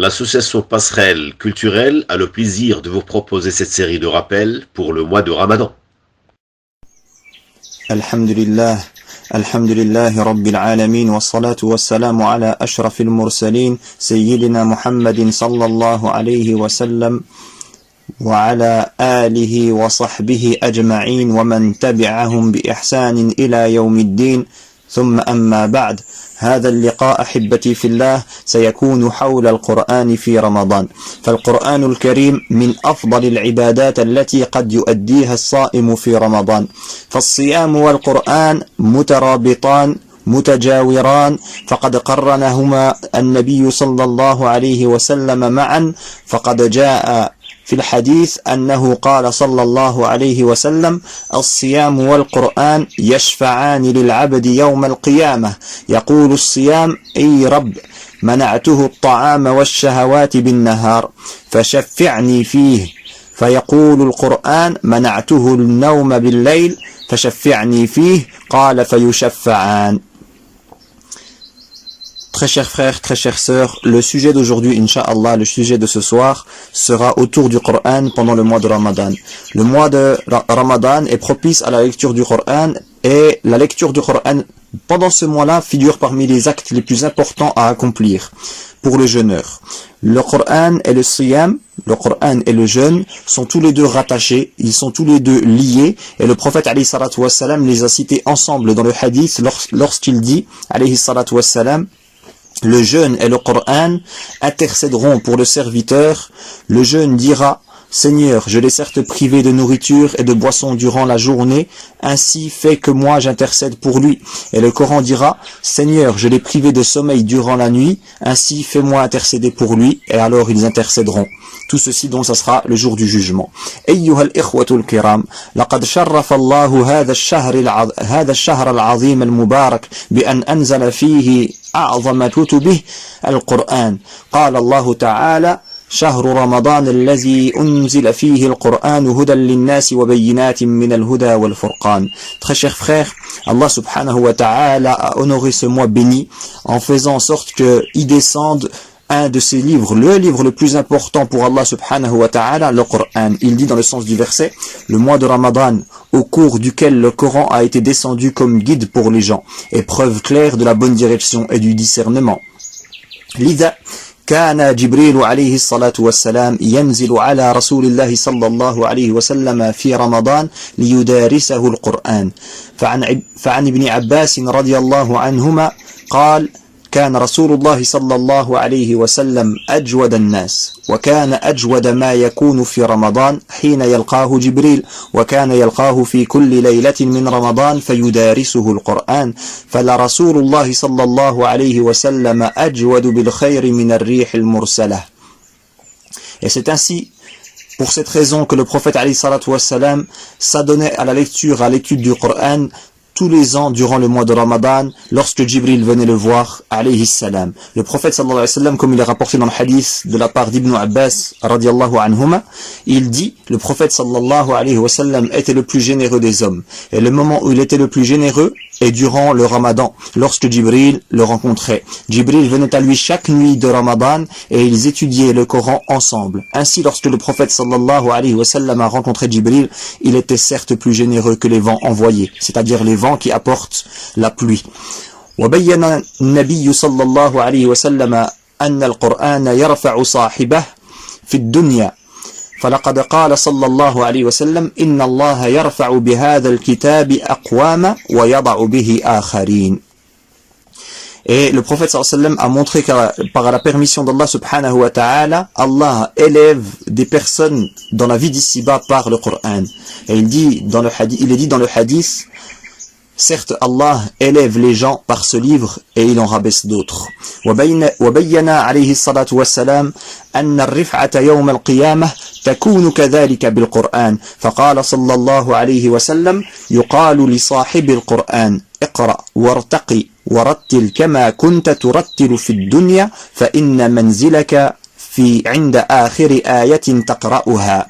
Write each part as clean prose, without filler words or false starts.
L'association Passerelle Culturelle a le plaisir de vous proposer cette série de rappels pour le mois de Ramadan. Alhamdulillah, alhamdulillahi rabbil alamin wa salatu wa salamu ala ashrafil mursalin sayyidina Muhammadin sallallahu alayhi wa sallam wa ala alihi wa sahbihi ajma'in wa man tabi'ahum bi ihsanin ila yawmiddin thumma amma ba'd. هذا اللقاء أحبتي في الله سيكون حول القرآن في رمضان. فالقرآن الكريم من أفضل العبادات التي قد يؤديها الصائم في رمضان. فالصيام والقرآن مترابطان متجاوران، فقد قرنهما النبي صلى الله عليه وسلم معا، فقد جاء في الحديث أنه قال صلى الله عليه وسلم: الصيام والقرآن يشفعان للعبد يوم القيامة. يقول الصيام: أي رب، منعته الطعام والشهوات بالنهار فشفعني فيه. فيقول القرآن: منعته النوم بالليل فشفعني فيه. قال: فيشفعان. Très chers frères, très chères sœurs, le sujet d'aujourd'hui, Inch'Allah, le sujet de ce soir, sera autour du Coran pendant le mois de Ramadan. Le mois de Ramadan est propice à la lecture du Coran, et la lecture du Coran pendant ce mois-là figure parmi les actes les plus importants à accomplir pour le jeûneur. Le Coran et le Siyam, le Coran et le jeûne sont tous les deux rattachés, ils sont tous les deux liés, et le prophète alayhi salatu wassalam les a cités ensemble dans le hadith lorsqu'il dit alayhi salatu wassalam: le jeûne et le Coran intercéderont pour le serviteur. Le jeûne dira: Seigneur, je l'ai certes privé de nourriture et de boisson durant la journée, ainsi fais que moi j'intercède pour lui. Et le Coran dira: Seigneur, je l'ai privé de sommeil durant la nuit, ainsi fais-moi intercéder pour lui. Et alors ils intercéderont. Tout ceci donc ça sera le jour du jugement. أيها الإخوة الكرام، لقد شرف الله هذا الشهر العظيم المبارك بأن أنزل فيه أعظم كتبه القرآن. قال الله تعالى: شهر رمضان الذي أنزل فيه القرآن هدى للناس وبينات من الهدى والفرقان. Très chers frères, Allah subhanahu wa ta'ala a honoré ce mois béni en faisant en sorte qu'il descende un de ses livres, le livre le plus important pour Allah subhanahu wa ta'ala, le Coran. Il dit dans le sens du verset: le mois de Ramadan, au cours duquel le Coran a été descendu comme guide pour les gens, et preuve claire de la bonne direction et du discernement. Lida كان جبريل عليه الصلاة والسلام ينزل على رسول الله صلى الله عليه وسلم في رمضان ليدارسه القرآن. فعن ابن عباس رضي الله عنهما قال: كان رسول الله صلى الله عليه وسلم أجود الناس، وكان أجود ما يكون في رمضان حين يلقاه جبريل، وكان يلقاه في كل ليلة من رمضان فيدارسه القرآن، فلرسول الله صلى الله عليه وسلم أجود بالخير من الريح المرسلة. Et c'est ainsi, pour cette raison, que le prophète alayhi salatu wassalam s'adonnait à la lecture, à l'étude du Coran tous les ans durant le mois de Ramadan, lorsque Jibril venait le voir, alayhi salam. Le prophète sallallahu alayhi wa sallam, comme il est rapporté dans le hadith de la part d'Ibn Abbas radiallahu anhuma, il dit: le prophète sallallahu alayhi wa sallam était le plus généreux des hommes. Et le moment où il était le plus généreux est durant le Ramadan, lorsque Jibril le rencontrait. Jibril venait à lui chaque nuit de Ramadan et ils étudiaient le Coran ensemble. Ainsi, lorsque le prophète sallallahu alayhi wa sallam a rencontré Jibril, il était certes plus généreux que les vents envoyés, c'est-à-dire les vents qui apportent la pluie. وبين النبي صلى الله عليه وسلم أن القرآن يرفع صاحبه في الدنيا، فلقد قال صلى الله عليه وسلم: إن الله يرفع بهذا الكتاب أقواما ويضع به آخرين. Et le prophète sallallahu alayhi wa sallam a montré que par la permission d'Allah subhanahu wa ta'ala, Allah élève des personnes dans la vie d'ici-bas par le Coran. Et il est dit dans le hadith: certes, Allah élève les gens par ce livre et il en rabaisse d'autres. وبين عليه الصلاة والسلام أن الرفعة يوم القيامة تكون كذلك بالقرآن، فقال صلى الله عليه وسلم: يقال لصاحب القرآن: اقرأ وارتقي ورتل كما كنت ترتل في الدنيا فإن منزلك في عند آخر آية تقرأها.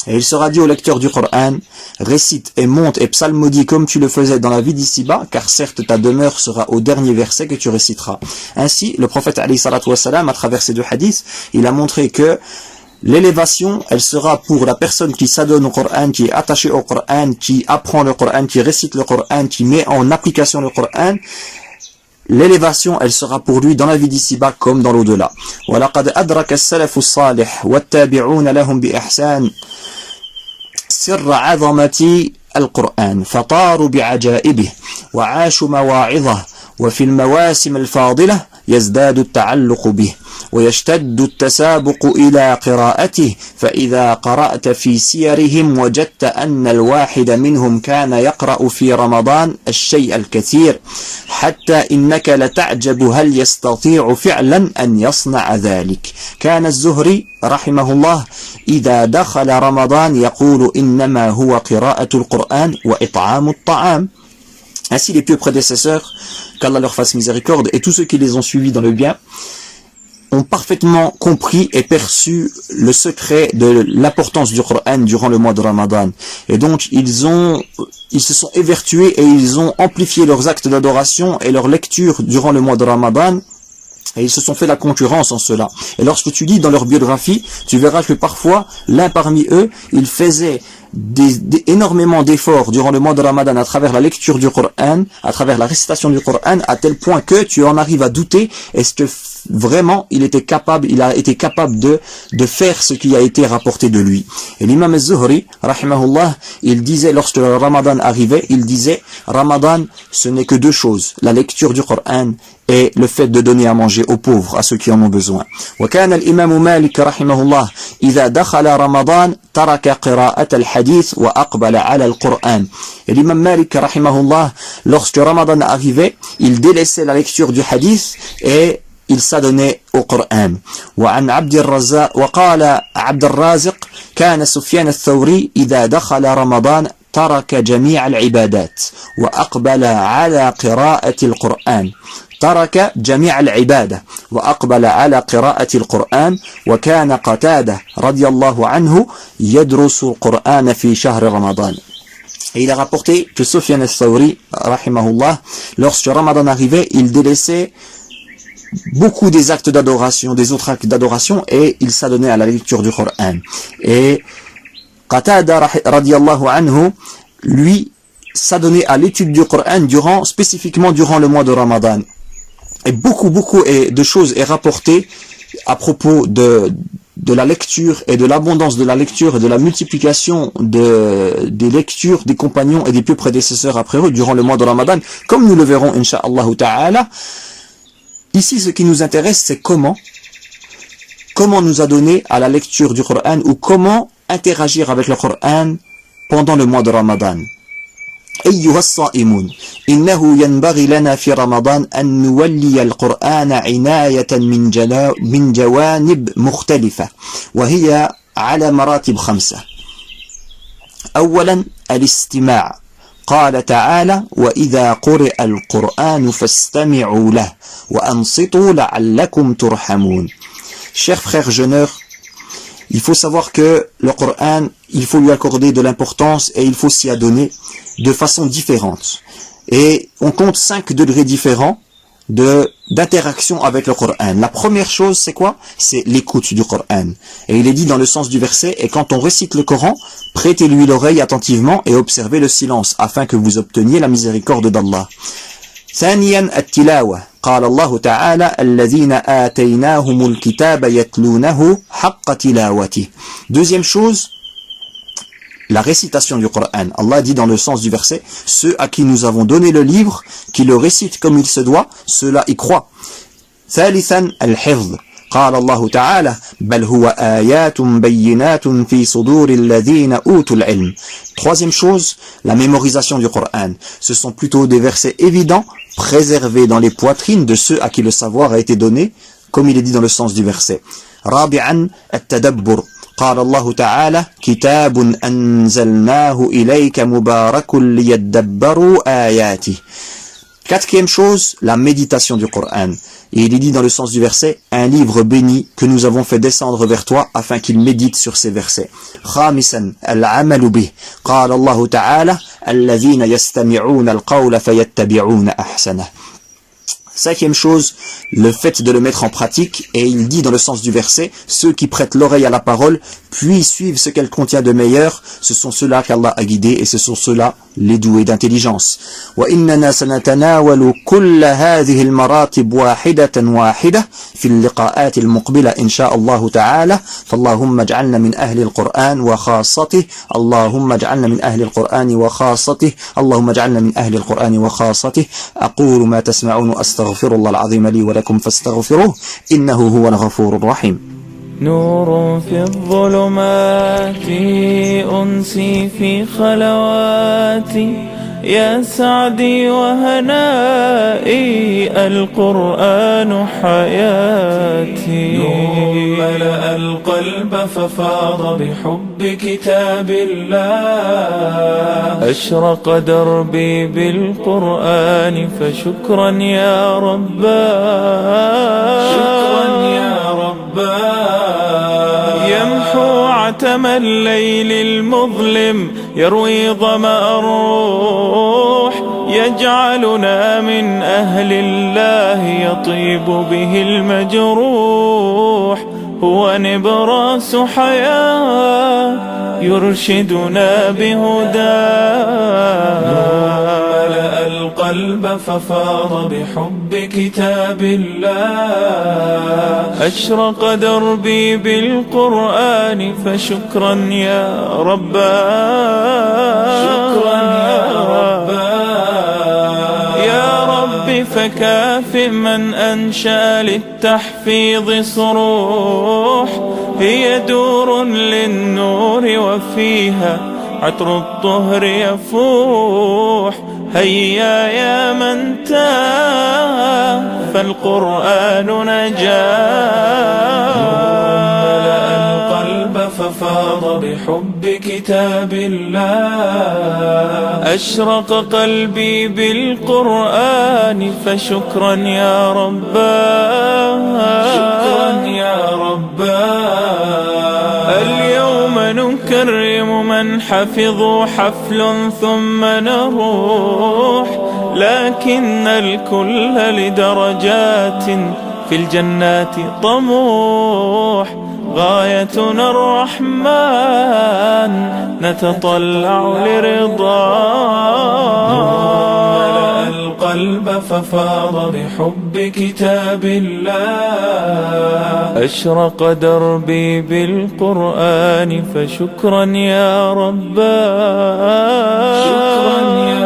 Et il sera dit au lecteur du Coran, récite et monte et psalmodie comme tu le faisais dans la vie d'ici-bas, car certes ta demeure sera au dernier verset que tu réciteras. Ainsi, le prophète alayhi salatu wassalam, à travers ces deux hadiths, il a montré que l'élévation, elle sera pour la personne qui s'adonne au Coran, qui est attachée au Coran, qui apprend le Coran, qui récite le Coran, qui met en application le Coran. L'élévation, elle sera pour lui dans la vie d'ici-bas comme dans l'au-delà. وَلَقَدْ أَدْرَكَ السَّلَفُ الصَّالِحُ وَالتَّابِعُونَ لَهُمْ بِإِحْسَانٍ سِرَّ عَظَمَةِ القرآن فطاروا بعجائبه وعاشوا مواعظه وفي المواسم الفاضلة يزداد التعلق به ويشتد التسابق إلى قراءته فإذا قرأت في سيرهم وجدت أن الواحد منهم كان يقرأ في رمضان الشيء الكثير حتى إنك لتعجب هل يستطيع فعلا أن يصنع ذلك. كان الزهري رحمه الله إذا دخل رمضان يقول إنما هو قراءة القرآن وإطعام الطعام. Ainsi les pieux prédécesseurs, qu'Allah leur fasse miséricorde, et tous ceux qui les ont suivis dans le bien, ont parfaitement compris et perçu le secret de l'importance du Coran durant le mois de Ramadan. Et donc, ils se sont évertués et ils ont amplifié leurs actes d'adoration et leur lecture durant le mois de Ramadan. Et ils se sont fait la concurrence en cela. Et lorsque tu lis dans leur biographie, tu verras que parfois, l'un parmi eux, il faisait énormément d'efforts durant le mois de Ramadan à travers la lecture du Coran, à travers la récitation du Coran, à tel point que tu en arrives à douter, est-ce que vraiment il a été capable de faire ce qui a été rapporté de lui. Et l'imam al-Zuhri, rahimahullah, il disait, lorsque le Ramadan arrivait, il disait, Ramadan, ce n'est que deux choses, la lecture du Coran et le fait de donner à manger aux pauvres, à ceux qui en ont besoin. وكان الإمام مالك رحمه الله إذا دخل رمضان ترك قراءة الحديث وأقبل على القرآن. Et l'imam Malik rahimahullah, lorsque Ramadan arrivait, il délaissait la lecture du hadith et il s'adonnait au Coran. وعن عبد الرزاق وقال عبد الرازق كان سفيان الثوري إذا دخل رمضان ترك جميع العبادات وأقبل على قراءة القرآن. ترك جميع العبادة وأقبل على قراءة القرآن وكان قتادة رضي الله عنه يدرس القرآن في شهر رمضان. Et il a rapporté que Sufyan al-Thawri, rahimahullah, lorsque Ramadan arrivait, il délaissait beaucoup des actes d'adoration, des autres actes d'adoration, et il s'adonnait à la lecture du Coran. Et Qatada radiyallahu anhu, lui, s'adonnait à l'étude du Coran spécifiquement durant le mois de Ramadan. Et beaucoup de choses est rapporté à propos de la lecture et de l'abondance de la lecture et de la multiplication des lectures des compagnons et des plus prédécesseurs après eux durant le mois de Ramadan, comme nous le verrons, incha'Allah ta'ala. Ici, ce qui nous intéresse, c'est comment nous adonner à la lecture du Coran ou comment interagir avec le Coran pendant le mois de Ramadan. أيها الصائمون إنه ينبغي لنا في رمضان أن نولي القرآن عناية من جوانب مختلفة وهي على مراتب 5. أولا الاستماع. قال تعالى وإذا قرئ القرآن فاستمعوا له وأنصتوا لعلكم ترحمون. Chers frères jeûneurs, il faut savoir que le Coran, il faut lui accorder de l'importance et il faut s'y adonner de façon différente. Et on compte 5 degrés différents d'interaction avec le Coran. La première chose, c'est quoi? C'est l'écoute du Coran. Et il est dit dans le sens du verset, et quand on récite le Coran, prêtez-lui l'oreille attentivement et observez le silence, afin que vous obteniez la miséricorde d'Allah. ثانيا التلاوة. قال الله تعالى الذين آتيناهم الكتاب يتلونه حق تلاوته. Deuxième chose, la récitation du Coran. Allah dit dans le sens du verset, ceux à qui nous avons donné le livre, qui le récitent comme il se doit, ceux-là y croient. ثالثا الحفظ. قال الله تعالى بل هو آيات بينات في صدور الذين أوتوا العلم. Troisième chose, la mémorisation du Coran. Ce sont plutôt des versets évidents, préservés dans les poitrines de ceux à qui le savoir a été donné, comme il est dit dans le sens du verset. رابعا التدبر. قال الله تعالى كتاب أنزلناه إليك مبارك ليدبروا آياته. Quatrième chose, la méditation du Coran. Et il est dit dans le sens du verset, un livre béni que nous avons fait descendre vers toi afin qu'il médite sur ces versets. خامسا العمل به قال الله تعالى الذين يستمعون القول فيتبعون أحسنه. Cinquième chose, le fait de le mettre en pratique, et il dit dans le sens du verset, ceux qui prêtent l'oreille à la parole, puis suivent ce qu'elle contient de meilleur, ce sont ceux-là qu'Allah a guidés, et ce sont ceux-là les doués d'intelligence. وَإِنَّنَا سَنَتَنَاوَلُ كُلَّ هَذِهِ الْمَرَاتِبْ وَاحِدَةً وَاحِدَةً في اللقاءات المقبلة إن شاء الله تعالى فاللهم اجعلنا من أهل القرآن وخاصته اللهم اجعلنا من أهل القرآن وخاصته اللهم اجعلنا من أهل القرآن وخاصته أقول ما تسمعون أستغفر الله العظيم لي ولكم فاستغفروه إنه هو الغفور الرحيم. نور في الظلمات أنسي في خلواتي يا سعدي وهنائي القرآن حياتي نور ملأ القلب ففاض بحب كتاب الله أشرق دربي بالقرآن فشكرا يا رباه شكرا يا رباه يمحو عتم الليل المظلم يروي ظمأ الروح يجعلنا من أهل الله يطيب به المجروح هو نبراس حياة يرشدنا بهداه ملأ القلب ففاض بحب كتاب الله أشرق دربي بالقرآن فشكرا يا رباه شكرا يا رباه يا رب فكافئ من أنشأ للتحفيظ صروح هي دور للنور وفيها عطر الطهر يفوح هيا يا من تاه فالقرآن نجاه ملأ القلب ففاض بحب كتاب الله أشرق قلبي بالقرآن فشكرا يا رباه شكرا يا رباه اليوم نكرم من حفظوا حفل ثم نروح لكن الكل لدرجات في الجنات طموح غايتنا الرحمن نتطلع لرضاه القلب ففاض بحب كتاب الله أشرق دربي بالقرآن فشكرا يا رباه شكرا يا